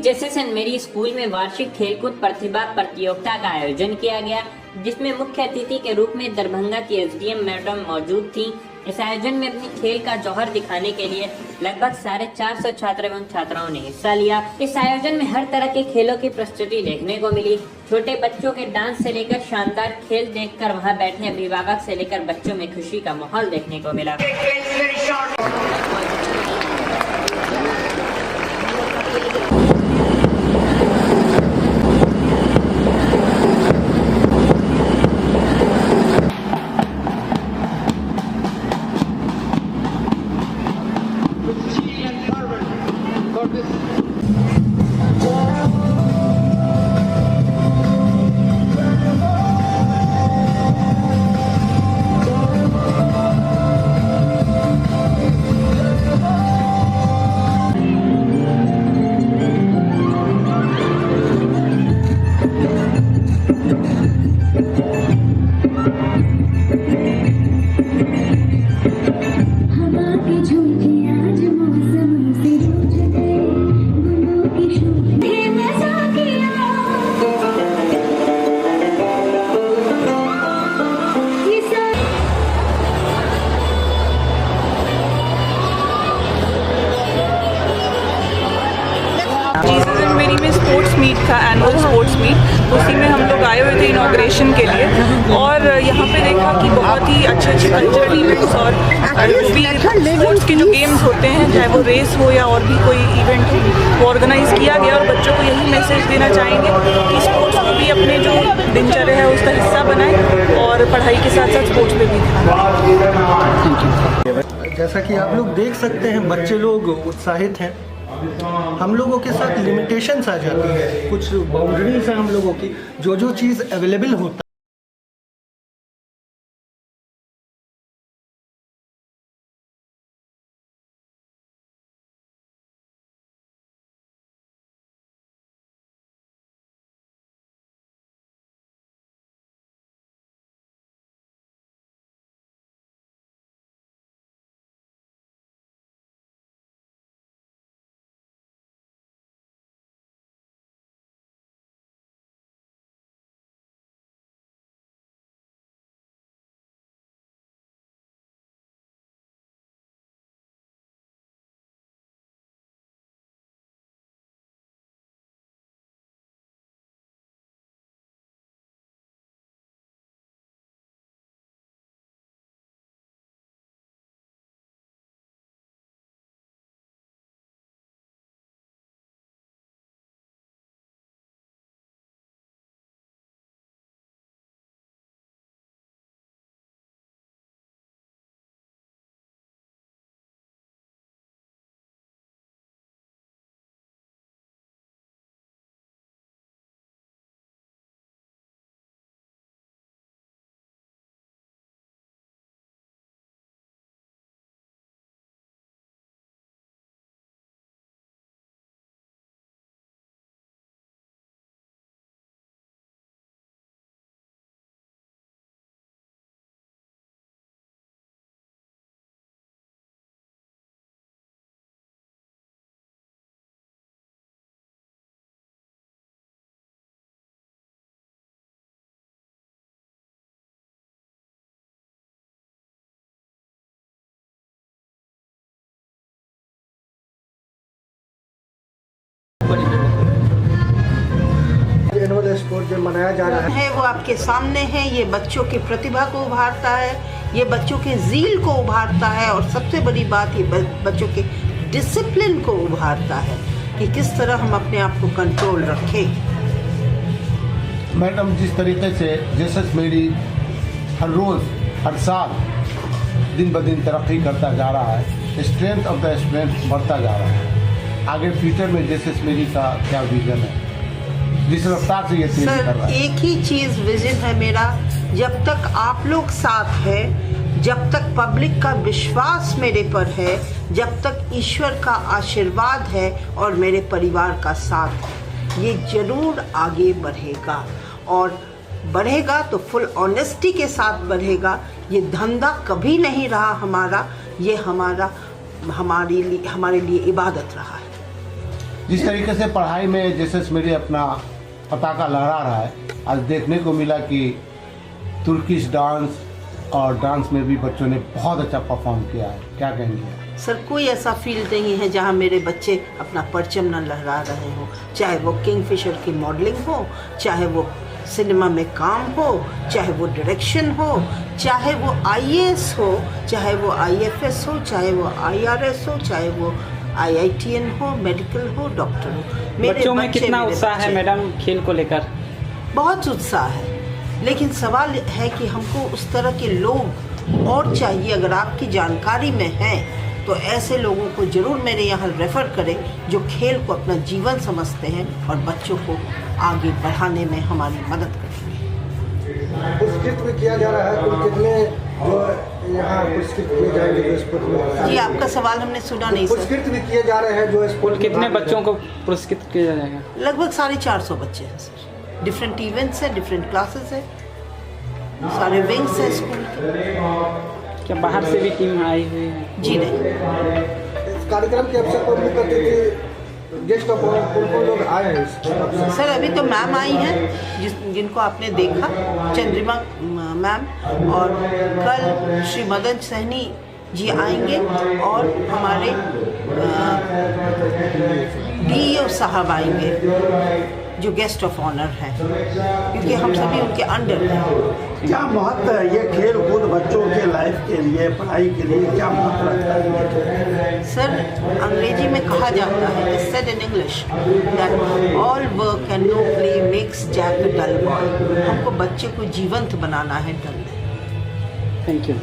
स्थित JSS Saint मेरी school में वार्षिक खेलकूद प्रतिभा प्रतियोगिता का आयोजन किया गया, जिसमें मुख्य अतिथि के रूप में दरभंगा की एसडीएम मैडम मौजूद थी। इस आयोजन में अपनी खेल का जौहर दिखाने के लिए लगभग 450 छात्र एवं छात्राओं ने हिस्सा लिया। इस आयोजन में हर तरह के खेलों की प्रस्तुति देखने को मिली। छोटे बच्चों के डांस से लेकर शानदार खेल देखकर वहां बैठे अभिभावक से लेकर बच्चों में खुशी का माहौल देखने को मिला। जीसस सेंट मेरी में स्पोर्ट्स मीट था, एनुअल स्पोर्ट्स मीट। उसी में हम लोग आए हुए थे इनॉग्रेशन के लिए, और यहाँ पे देखा कि बहुत ही अच्छे अच्छे कल्चरल इवेंट्स और जो भी स्पोर्ट्स के जो गेम्स होते हैं, चाहे वो रेस हो या और भी कोई इवेंट हो, वो ऑर्गेनाइज किया गया। और बच्चों को यही मैसेज देना चाहेंगे कि स्पोर्ट्स को भी अपने जो दिनचर्या है उसका हिस्सा बनाएं और पढ़ाई के साथ साथ स्पोर्ट्स पे भी ध्यान दें। जैसा कि आप लोग देख सकते हैं, बच्चे लोग उत्साहित हैं। हम लोगों के साथ लिमिटेशंस आ जाती है, कुछ बाउंड्रीज हैं हम लोगों की, जो चीज़ अवेलेबल होता है। एनुअल स्पोर्ट जो मनाया जा रहा है वो आपके सामने है। ये बच्चों की प्रतिभा को उभारता है, ये बच्चों के ज़ील को उभारता है, और सबसे बड़ी बात ये बच्चों के डिसिप्लिन को उभारता है कि किस तरह हम अपने आप को कंट्रोल रखें। मैडम, जिस तरीके से जेएसएस मेरी हर रोज़ हर साल दिन ब दिन तरक्की करता जा रहा है, स्ट्रेंथ ऑफ द स्ट्रेंथ बढ़ता जा रहा है। आगे फ्यूचर में जेएसएस मेरी का क्या विजन है, जिस रफ्तार से ये तेजी कर रहा है। एक ही चीज़ विजन है मेरा, जब तक आप लोग साथ हैं, जब तक पब्लिक का विश्वास मेरे पर है, जब तक ईश्वर का आशीर्वाद है और मेरे परिवार का साथ है, ये जरूर आगे बढ़ेगा। और बढ़ेगा तो फुल ऑनेस्टी के साथ बढ़ेगा। ये धंधा कभी नहीं रहा हमारा, ये हमारे लिए इबादत रहा है। जिस तरीके से पढ़ाई में जैसे मेरी अपना पताका लहरा रहा है, आज देखने को मिला कि तुर्किश डांस और डांस में भी बच्चों ने बहुत अच्छा परफॉर्म किया है। क्या कहेंगे? सर, कोई ऐसा फील्ड नहीं है जहां मेरे बच्चे अपना परचम न लहरा रहे हो, चाहे वो किंगफिशर की मॉडलिंग हो, चाहे वो सिनेमा में काम हो, चाहे वो डायरेक्शन हो, चाहे वो आईएएस हो, चाहे वो आईएफएस हो, चाहे वो आईआरएस हो, चाहे वो आईआईटीएन हो, मेडिकल हो, डॉक्टर हो। बच्चों में कितना उत्साह है मैडम खेल को लेकर? बहुत उत्साह है, लेकिन सवाल है कि हमको उस तरह के लोग और चाहिए। अगर आपकी जानकारी में हैं तो ऐसे लोगों को जरूर मेरे यहाँ रेफ़र करें जो खेल को अपना जीवन समझते हैं और बच्चों को आगे बढ़ाने में हमारी मदद करेंगे। पुरस्कृत भी किया जा रहा है, कुल कितने जो यहाँ पुरस्कृत किए जाएंगे जो स्पोर्ट में? जी, आपका सवाल हमने सुना नहीं सर। पुरस्कृत भी किए जा रहे हैं जो स्पोर्ट में? कितने बच्चों को पुरस्कृत किया जाएगा? लगभग 450 बच्चे हैं सर। डिफरेंट इवेंट्स हैं, डिफरेंट क्लासेस हैं, सारे विंग्स हैं स्कूल के। क्या बाहर से भी टीम आई हुई है? जी नहीं। इस कार्यक्रम के अवसर पर मुख्य अतिथि गेस्ट ऑफ ऑनर कौन लोग आए हैं? सर, अभी तो मैम आई हैं जिनको आपने देखा, चंद्रिमा मैम, और कल श्री मदन सहनी जी आएंगे और हमारे डीईओ साहब आएंगे जो गेस्ट ऑफ ऑनर हैं, क्योंकि हम सभी उनके अंडर हैं। क्या महत्व है ये खेल कूद बच्चों के लाइफ के लिए, पढ़ाई के लिए क्या महत्व रखता है? सर, अंग्रेजी में कहा जाता है, it's said in English that all work and no play makes Jack a dull boy. हमको बच्चे को जीवंत बनाना है, डल नहीं। Thank you.